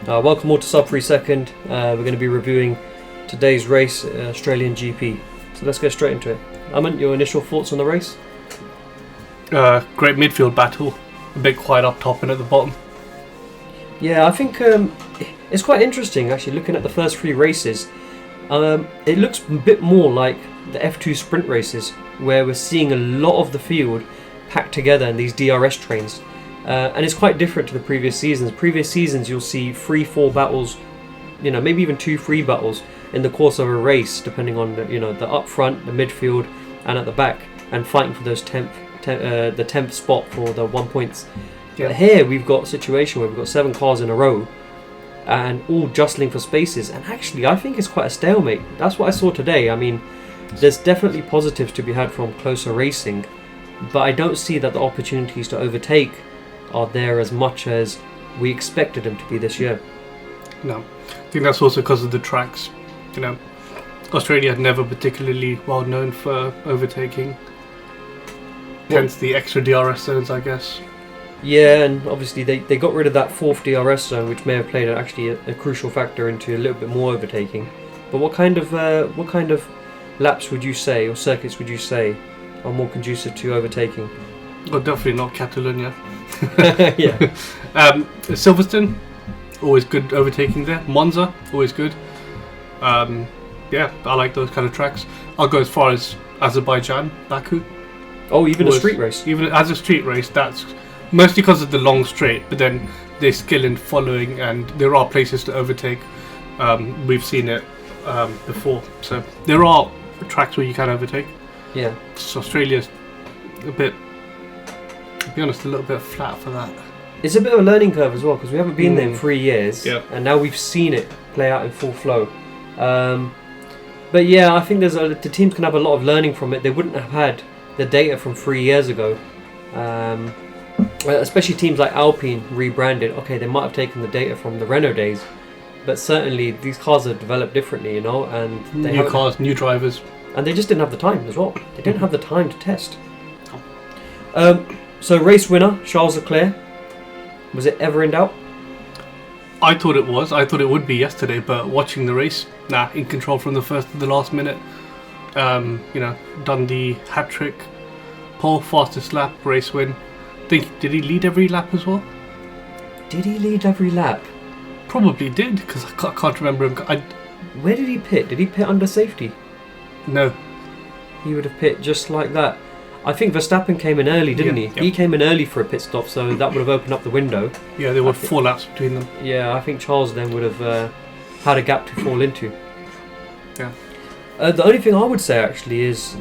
Welcome all to Sub3Second. We're going to be reviewing today's race, Australian GP. So let's get straight into it. Aman, your initial thoughts on the race? Great midfield battle. A bit quiet up top and at the bottom. Yeah, I think it's quite interesting actually looking at the first three races. It looks a bit more like the F2 sprint races, where we're seeing a lot of the field packed together in these DRS trains. And it's quite different to the previous seasons. Previous seasons you'll see 3-4 battles, maybe even 2-3 battles in the course of a race, depending on the up front, the midfield, and at the back, and fighting for those the 10th spot for the 1 points. Yeah. But here we've got a situation where we've got 7 cars in a row, and all jostling for spaces. And actually, I think it's quite a stalemate. That's what I saw today. I mean, there's definitely positives to be had from closer racing, but I don't see that the opportunities to overtake are there as much as we expected them to be this year. No, I think that's also because of the tracks. Australia had never particularly well known for overtaking. Hence the extra DRS zones, I guess. Yeah, and obviously they got rid of that 4th DRS zone, which may have played actually a crucial factor into a little bit more overtaking. But what kind of laps would you say, or circuits would you say, are more conducive to overtaking? Well, definitely not Catalonia. Yeah. Silverstone, always good overtaking there. Monza, always good. Yeah, I like those kind of tracks. I'll go as far as Azerbaijan, Baku. Oh, even a street race. Even as a street race, that's mostly because of the long straight, but then there's skill in following, and there are places to overtake. We've seen it before, so there are tracks where you can overtake. Yeah. So Australia's a bit, to be honest, a little bit flat for that. It's a bit of a learning curve as well, because we haven't been there in 3 years, Yeah. and now we've seen it play out in full flow. But yeah, I think the teams can have a lot of learning from it. They wouldn't have had the data from 3 years ago. Especially teams like Alpine rebranded. Okay, they might have taken the data from the Renault days, but certainly these cars are developed differently, and they New cars, new drivers. And they just didn't have the time as well. They didn't have the time to test. So race winner, Charles Leclerc. Was it ever in doubt? I thought it was. I thought it would be yesterday, but watching the race, in control from the first to the last minute. Done the hat trick, pole, fastest lap, race win. Did he lead every lap as well? Did he lead every lap? Probably did, because I can't remember him. Where did he pit? Did he pit under safety? No. He would have pit just like that. I think Verstappen came in early, didn't he? Yep. He came in early for a pit stop, so that would have opened up the window. Yeah, there were 4 laps between them. Yeah, I think Charles then would have had a gap to fall into. Yeah. The only thing I would say actually is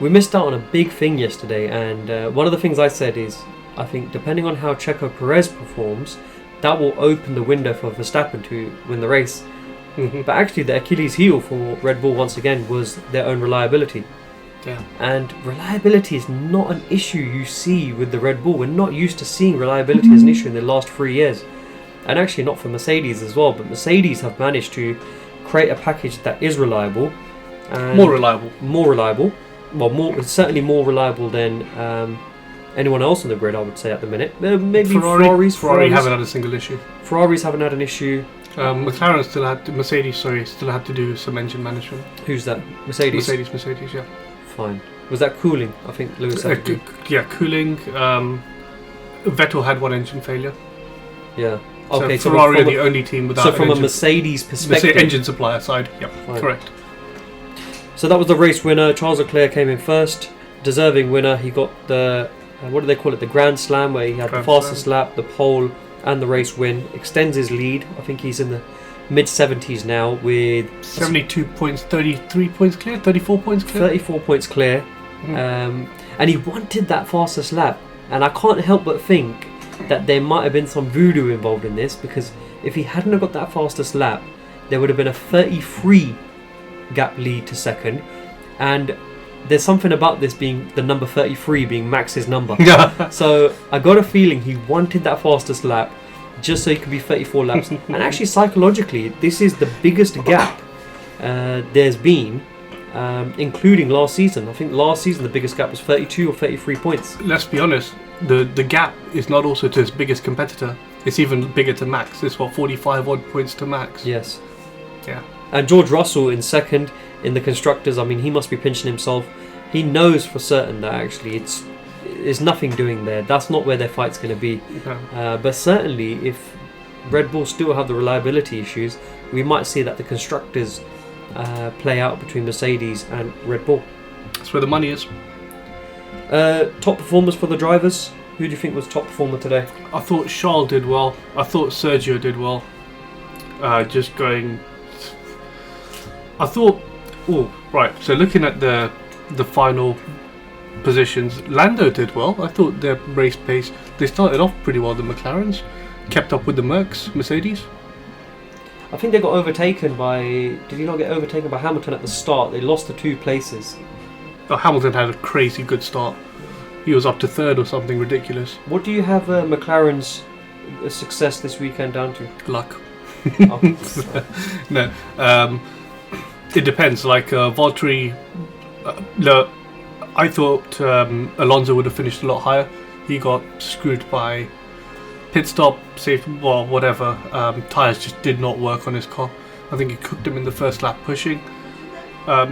we missed out on a big thing yesterday, and one of the things I said is I think depending on how Checo Perez performs, that will open the window for Verstappen to win the race. Mm-hmm. But actually the Achilles heel for Red Bull once again was their own reliability. Yeah. And reliability is not an issue you see with the Red Bull. We're not used to seeing reliability as an issue in the last 3 years. And actually not for Mercedes as well, but Mercedes have managed to create a package that is reliable. And More reliable. Well, certainly more reliable than anyone else on the grid, I would say, at the minute. Maybe Ferrari haven't had a single issue. Ferraris haven't had an issue. McLaren still had to do some engine management. Who's that? Mercedes, yeah. Fine. Was that cooling? I think Lewis had to do. Yeah, cooling. Vettel had 1 engine failure. Yeah. Okay, so Ferrari are the only team without. So from an a Mercedes perspective, engine supplier side, yep, Fine. Correct. So that was the race winner. Charles Leclerc came in first, deserving winner. He got the what do they call it? The Grand Slam, where he had the fastest lap, the pole, and the race win. Extends his lead. I think he's in the mid-70s now with 72 points, 33 points clear, 34 points clear. 34 points clear. And he wanted that fastest lap. And I can't help but think that there might have been some voodoo involved in this, because if he hadn't have got that fastest lap, there would have been a 33 gap lead to second. And there's something about this being the number 33 being Max's number. So I got a feeling he wanted that fastest lap just so he could be 34 laps. And actually psychologically, this is the biggest gap there's been including last season. I think last season the biggest gap was 32 or 33 points. Let's be honest, the gap is not also to his biggest competitor. It's even bigger to Max. It's 45 odd points to Max. Yes. Yeah. And George Russell in second in the constructors. I mean, he must be pinching himself. He knows for certain that actually it's nothing doing there. That's not where their fight's going to be. No. But certainly, if Red Bull still have the reliability issues, we might see that the constructors play out between Mercedes and Red Bull. That's where the money is. Top performers for the drivers. Who do you think was top performer today? I thought Charles did well. I thought Sergio did well. I thought. Oh, right. So looking at the final positions, Lando did well. I thought their race pace. They started off pretty well. The McLarens kept up with the Mercedes. I think they got overtaken by. Did he not get overtaken by Hamilton at the start? They lost the 2 places. Oh, Hamilton had a crazy good start. He was up to 3rd or something ridiculous. What do you have McLaren's success this weekend down to? Luck. Oh. No, it depends. Like Valtteri, I thought Alonso would have finished a lot higher. He got screwed by pit stop, safety, well, whatever. Tyres just did not work on his car. I think he cooked him in the first lap pushing.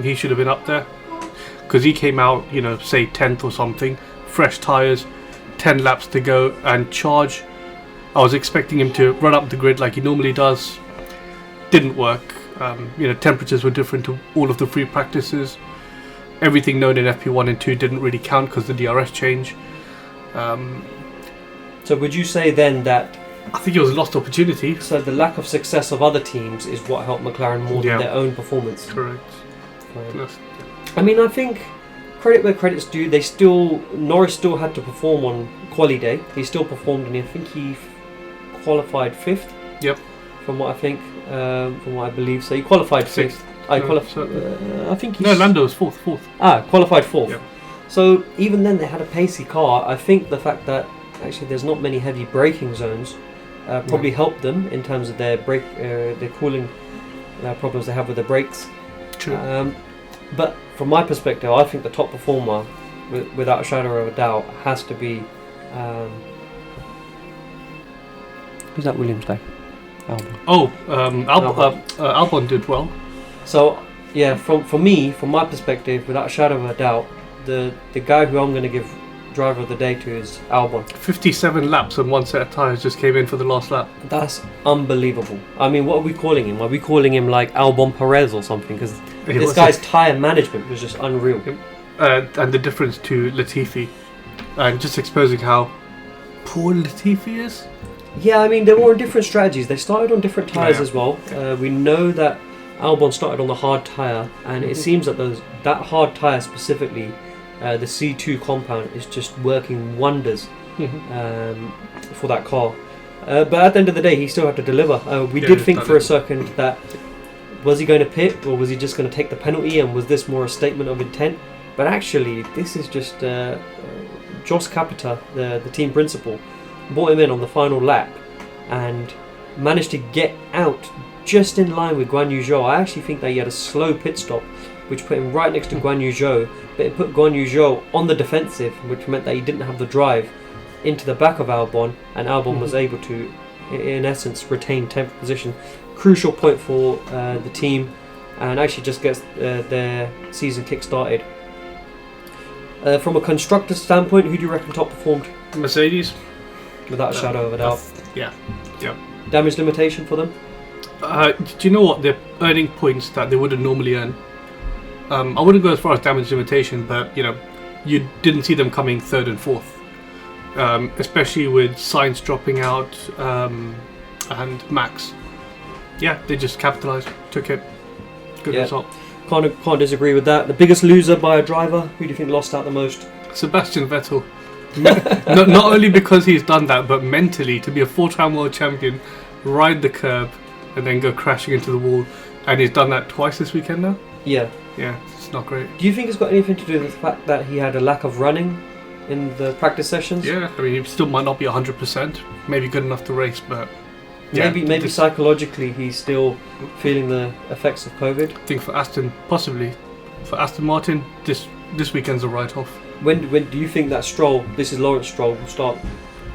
He should have been up there because he came out, say 10th or something. Fresh tyres, 10 laps to go and charge. I was expecting him to run up the grid like he normally does. Didn't work. Temperatures were different to all of the free practices. Everything known in FP1 and 2 didn't really count because the DRS change. So would you say then that... I think it was a lost opportunity. So the lack of success of other teams is what helped McLaren more than their own performance? Correct. I mean, I think... Credit where credit's due. Norris still had to perform on quali day. He still performed, and I think he qualified 5th. Yep. From what I believe. So he qualified 5th. I think. Lando was 4th. Qualified 4th. Yep. So even then, they had a pacey car. I think the fact that actually there's not many heavy braking zones probably helped them in terms of their cooling problems they have with the brakes. True. But from my perspective, I think the top performer, without a shadow of a doubt, has to be... who's that Williams guy? Albon. Albon did well. So, yeah, from my perspective, without a shadow of a doubt, the guy who I'm going to give driver of the day to is Albon. 57 laps and 1 set of tyres just came in for the last lap. That's unbelievable. I mean, what are we calling him? Are we calling him like Albon Perez or something? Because this guy's tyre management was just unreal. And the difference to Latifi. And just exposing how poor Latifi is. Yeah, I mean, they were on different strategies. They started on different tyres as well. We know that Albon started on the hard tyre, and it seems that that hard tyre specifically, the C2 compound, is just working wonders for that car. But at the end of the day, he still had to deliver. We did think for a second that was he going to pit, or was he just going to take the penalty, and was this more a statement of intent? But actually, this is just Jos Capita, the team principal, brought him in on the final lap and managed to get out just in line with Guan Yu Zhou. I actually think that he had a slow pit stop, which put him right next to Guan Yu Zhou, but it put Guan Yu Zhou on the defensive, which meant that he didn't have the drive into the back of Albon, and Albon was able to, in essence, retain 10th position. Crucial point for the team, and actually just gets their season kick-started. From a constructor standpoint, who do you reckon top performed? Mercedes. Without a shadow of a doubt. Yeah. Damage limitation for them? Do you know what? They're earning points that they wouldn't normally earn. I wouldn't go as far as damage limitation, but you didn't see them coming 3rd and 4th. Especially with Sainz dropping out and Max. Yeah, they just capitalised, took it. Good result. Can't disagree with that. The biggest loser by a driver, who do you think lost out the most? Sebastian Vettel. not only because he's done that, but mentally, to be a 4-time world champion, ride the curb, and then go crashing into the wall. And he's done that twice this weekend now? Yeah, it's not great. Do you think it's got anything to do with the fact that he had a lack of running in the practice sessions? Yeah, I mean, he still might not be 100%, maybe good enough to race, but... Maybe psychologically he's still feeling the effects of COVID. I think for Aston, possibly. for Aston Martin, this weekend's a write-off. When do you think that Stroll, this is Lawrence Stroll, will start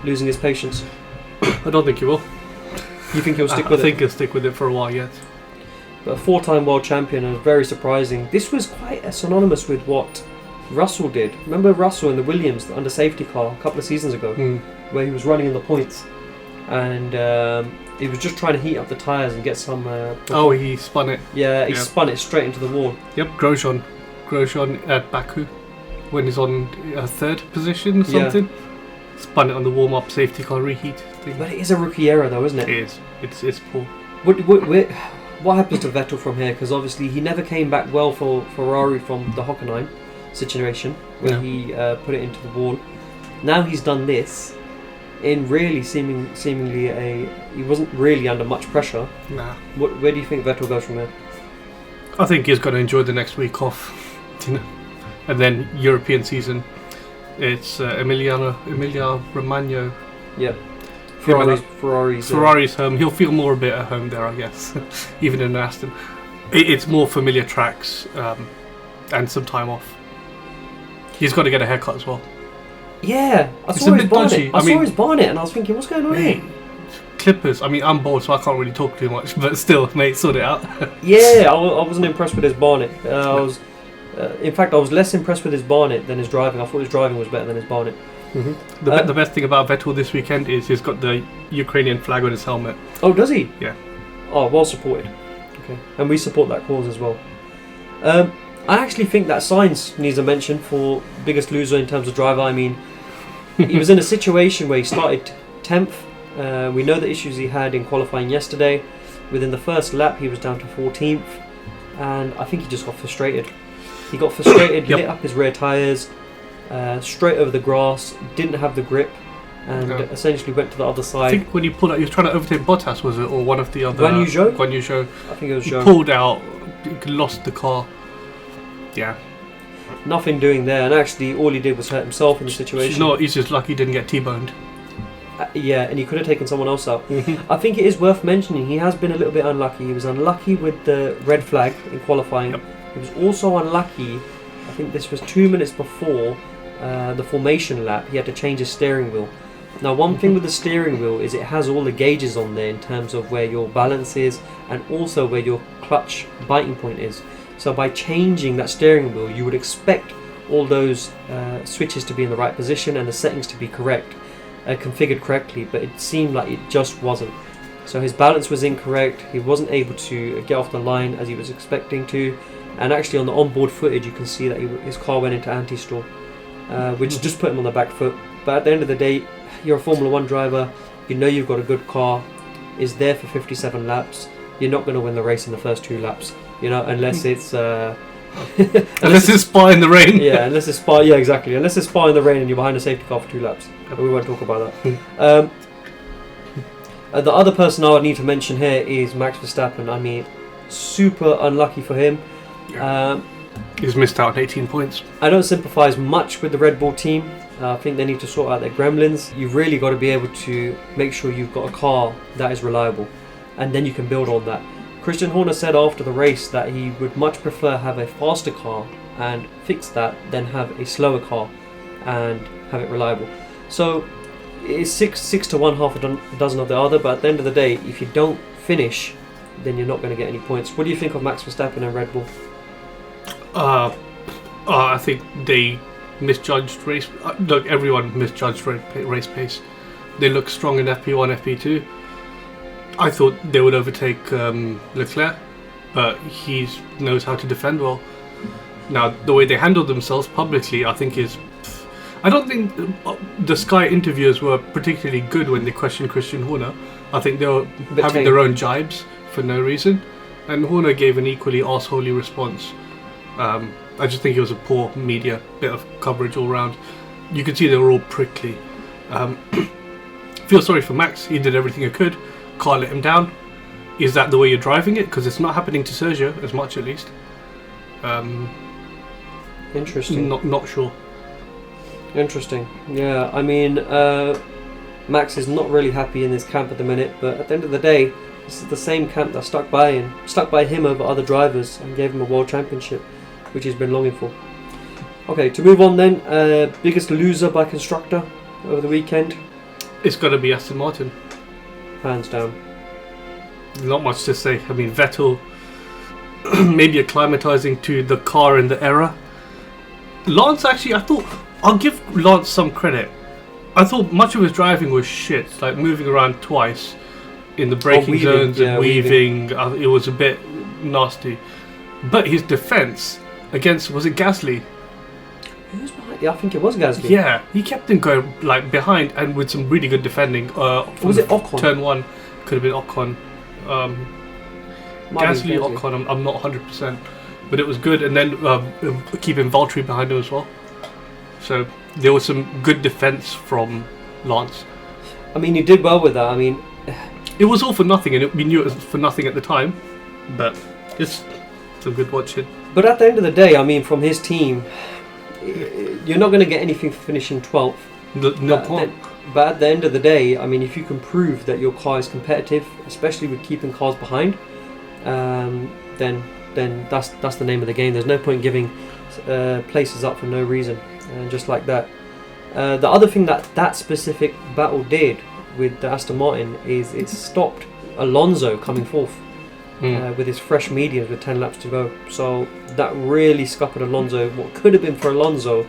losing his patience? I don't think he will. You think he'll stick with it? I think he'll stick with it for a while yet. But a 4-time world champion, and very surprising. This was quite synonymous with what Russell did. Remember Russell in the Williams under safety car a couple of seasons ago, where he was running in the points, and he was just trying to heat up the tyres and get some... he spun it. Yeah, he spun it straight into the wall. Yep, Grosjean at Baku, when he's on third position or something. Yeah. Spun it on the warm-up safety car reheat thing. But it is a rookie error though, isn't it? It is. It's poor. What happens to Vettel from here? Because obviously he never came back well for Ferrari from the Hockenheim situation, where he put it into the wall. Now he's done this in really seemingly he wasn't really under much pressure. Nah. Where do you think Vettel goes from here? I think he's going to enjoy the next week off, and then European season. It's Emilia Romagna. Yeah. Ferrari's home. He'll feel more a bit at home there, I guess, even in Aston. It's more familiar tracks and some time off. He's got to get a haircut as well. Yeah, I saw his bonnet and I was thinking, what's going on here? Clippers. I mean, I'm bored, so I can't really talk too much, but still, mate, sort it out. Yeah, I wasn't impressed with his bonnet. In fact, I was less impressed with his bonnet than his driving. I thought his driving was better than his bonnet. Mm-hmm. The best thing about Vettel this weekend is he's got the Ukrainian flag on his helmet. Oh, does he? Yeah. Oh, well supported. Okay, and we support that cause as well. I actually think that Sainz needs a mention for biggest loser in terms of driver. I mean, he was in a situation where he started 10th. We know the issues he had in qualifying yesterday. Within the first lap, he was down to 14th, and I think he just got frustrated. He got frustrated, lit up his rear tyres, straight over the grass, didn't have the grip, and essentially went to the other side. I think when he pulled out, he was trying to overtake Bottas, was it? Or one of the other... Guan Yu Zhou. I think it was Zhou. He pulled out, lost the car. Yeah. Nothing doing there, and actually all he did was hurt himself in the situation. No, he's just lucky he didn't get T-boned. Yeah, and he could have taken someone else out. I think it is worth mentioning, he has been a little bit unlucky. He was unlucky with the red flag in qualifying. Yep. He was also unlucky, I think this was 2 minutes before the formation lap, he had to change his steering wheel. Now, one thing with the steering wheel is it has all the gauges on there in terms of where your balance is and also where your clutch biting point is. So by changing that steering wheel, you would expect all those switches to be in the right position and the settings to be correct, configured correctly, but it seemed like it just wasn't. So his balance was incorrect, he wasn't able to get off the line as he was expecting to, and actually on the onboard footage you can see that his car went into anti-stall, which just put him on the back foot. But at the end of the day, you're a Formula 1 driver, you know you've got a good car, is there for 57 laps, you're not going to win the race in the first 2 laps. You know, unless it's unless it's Spa in the rain. Yeah, unless it's Spa. Yeah, exactly. Unless it's Spa in the rain and you're behind a safety car for 2 laps. But we won't talk about that. The other person I would need to mention here is Max Verstappen. I mean, super unlucky for him. He's missed out on 18 points. I don't sympathise much with the Red Bull team. I think they need to sort out their gremlins. You've really got to be able to make sure you've got a car that is reliable, and then you can build on that. Christian Horner said after the race that he would much prefer have a faster car and fix that than have a slower car and have it reliable. So it's 6 to 1, half a dozen of the other, but at the end of the day, if you don't finish, then you're not going to get any points. What do you think of Max Verstappen and Red Bull? I think they misjudged race. Look, everyone misjudged race pace. They look strong in FP1, FP2. I thought they would overtake Leclerc, but he knows how to defend well. Now, the way they handled themselves publicly, I think is... I don't think the Sky interviewers were particularly good when they questioned Christian Horner. I think they were having their own jibes for no reason, and Horner gave an equally arseholey response. I just think it was a poor media bit of coverage all round. You could see they were all prickly. Feel sorry for Max, he did everything he could. Car let him down. Is that the way you're driving it? Because it's not happening to Sergio as much, at least. Interesting. Not sure. Interesting. Yeah, I mean, Max is not really happy in this camp at the minute, but at the end of the day, this is the same camp that stuck by him over other drivers and gave him a world championship. which he's been longing for. Okay, to move on then, biggest loser by constructor over the weekend? It's got to be Aston Martin. Hands down. Not much to say. I mean, Vettel maybe acclimatizing to the car and the era. Lance, actually, I thought, I'll give Lance some credit. I thought much of his driving was shit, like moving around twice in the braking zones and weaving. It was a bit nasty. But his defense against, was it Gasly? Who was behind? Yeah, I think it was Gasly. Yeah, he kept him going like behind and with some really good defending. Was it Ocon? Turn 1 could have been Ocon. Gasly, Ocon, I'm not 100%, but it was good. And then keeping Valtteri behind him as well. So there was some good defense from Lance. I mean, you did well with that. I mean, it was all for nothing, and we knew it was for nothing at the time, but it's some good watching. But at the end of the day, I mean, from his team, you're not going to get anything for finishing 12th. No point. But at the end of the day, I mean, if you can prove that your car is competitive, especially with keeping cars behind, then that's the name of the game. There's no point giving places up for no reason, and just like that. The other thing that specific battle did with the Aston Martin is it stopped Alonso coming forth with his fresh mediums with 10 laps to go. So that really scuppered Alonso. What could have been for Alonso,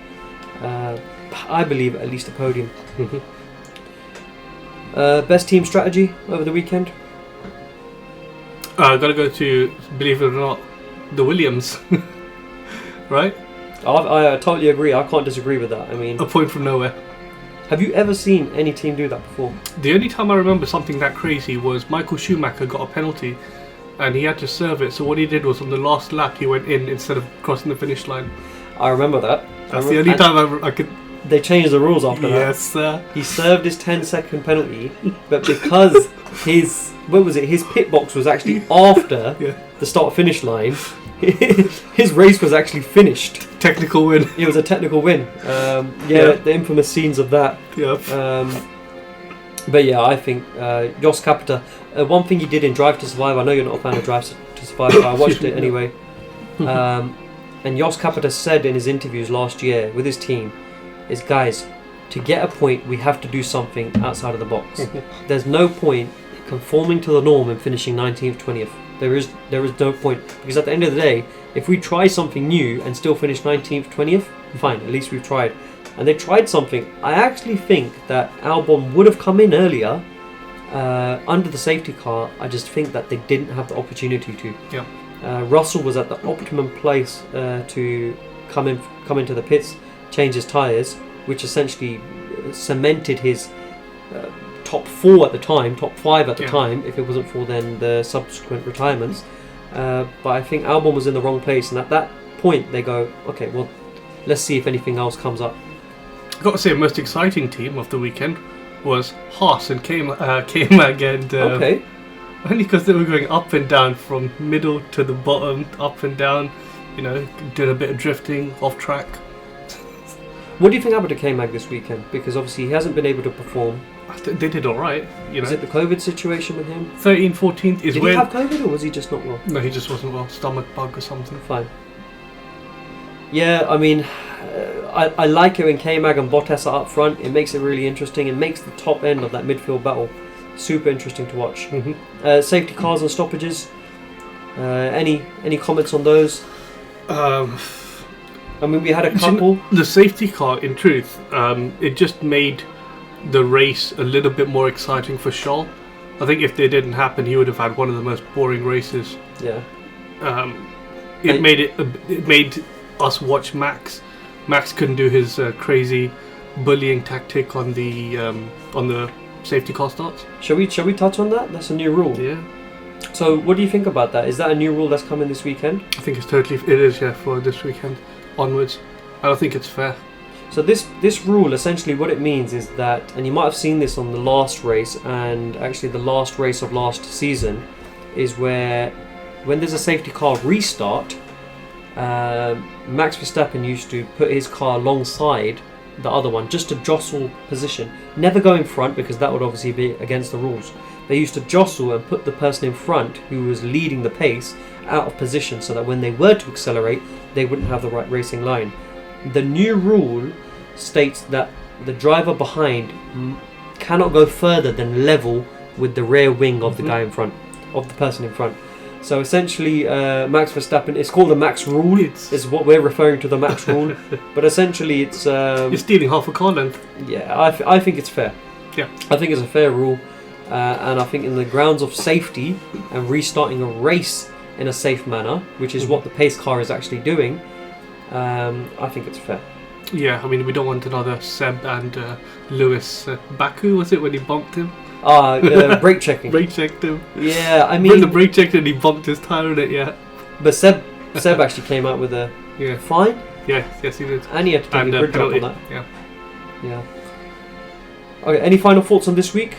I believe, at least a podium. Best team strategy over the weekend? I've got to go to, believe it or not, the Williams. Right? I totally agree. I can't disagree with that. I mean, a point from nowhere. Have you ever seen any team do that before? The only time I remember something that crazy was Michael Schumacher got a penalty and he had to serve it. So what he did was on the last lap he went in instead of crossing the finish line. I remember that. That's the only time I could... They changed the rules after that. Yes, sir. He served his 10-second penalty, but because his pit box was actually after the start-finish line, his race was actually finished. Technical win. It was a technical win. The infamous scenes of that. Yep. But yeah, I think Jos Capita, one thing he did in Drive to Survive, I know you're not a fan of Drive to Survive, but I watched it anyway. And Jos Capita said in his interviews last year with his team, is guys, to get a point we have to do something outside of the box. There's no point conforming to the norm and finishing 19th, 20th. There is no point, because at the end of the day, if we try something new and still finish 19th, 20th, fine, at least we've tried. And they tried something. I actually think that Albon would have come in earlier under the safety car. I just think that they didn't have the opportunity to. Yeah. Russell was at the optimum place to come into the pits, change his tyres, which essentially cemented his top 4 at the time, top 5 at the time, if it wasn't for then the subsequent retirements. But I think Albon was in the wrong place, and at that point they go, okay, well, let's see if anything else comes up. I've got to say, the most exciting team of the weekend was Haas and K-Mag, and okay. Only because they were going up and down from middle to the bottom, up and down, doing a bit of drifting off track. What do you think happened to K-Mag this weekend? Because obviously he hasn't been able to perform. They did alright, Is it the COVID situation with him? 13, 14 is Did when... he have COVID, or was he just not well? No, he just wasn't well. Stomach bug or something. Fine. Yeah, I mean, I like it when K-Mag and Bottas are up front. It makes it really interesting. It makes the top end of that midfield battle super interesting to watch. Safety cars and stoppages. Any comments on those? I mean, we had a couple. The safety car, in truth, it just made the race a little bit more exciting for Charles. I think if they didn't happen, he would have had one of the most boring races. Yeah. It made us watch Max. Max couldn't do his crazy bullying tactic on the safety car starts. Shall we touch on that? That's a new rule. Yeah. So, what do you think about that? Is that a new rule that's coming this weekend? I think it is, for this weekend onwards. I don't think it's fair. So this rule, essentially what it means is that, and you might have seen this on the last race, and actually the last race of last season, is where when there's a safety car restart, Max Verstappen used to put his car alongside the other one just to jostle position. Never go in front, because that would obviously be against the rules. they used to jostle and put the person in front who was leading the pace out of position so that when they were to accelerate, they wouldn't have the right racing line. The new rule states that the driver behind cannot go further than level with the rear wing of the guy in front, of the person in front. So essentially, Max Verstappen, it's called the Max rule, is what we're referring to, the Max rule. But essentially it's... You're stealing half a car length. Yeah, I think it's fair. Yeah. I think it's a fair rule. And I think in the grounds of safety and restarting a race in a safe manner, which is what the pace car is actually doing, I think it's fair. Yeah, I mean, we don't want another Seb and Lewis Baku, was it, when he bumped him? Brake checking. Brake checked him. Yeah, I mean... When the brake checked and he bumped his tyre on it, yeah. But Seb actually came out with a fine. Yeah, yes he did. And he had to take a grid drop on that. Yeah. Okay, any final thoughts on this week?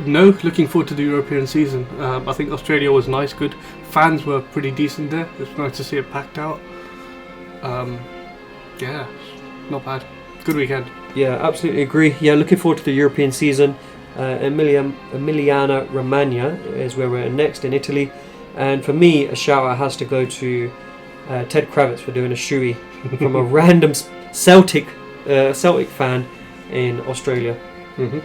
No, looking forward to the European season. I think Australia was nice, good. Fans were pretty decent there. It was nice to see it packed out. Yeah, not bad. Good weekend. Yeah, absolutely agree. Yeah, looking forward to the European season. Emilia Romagna is where we're next in Italy. And for me, a shout out has to go to Ted Kravitz for doing a shoey from a random Celtic fan in Australia. Mm-hmm.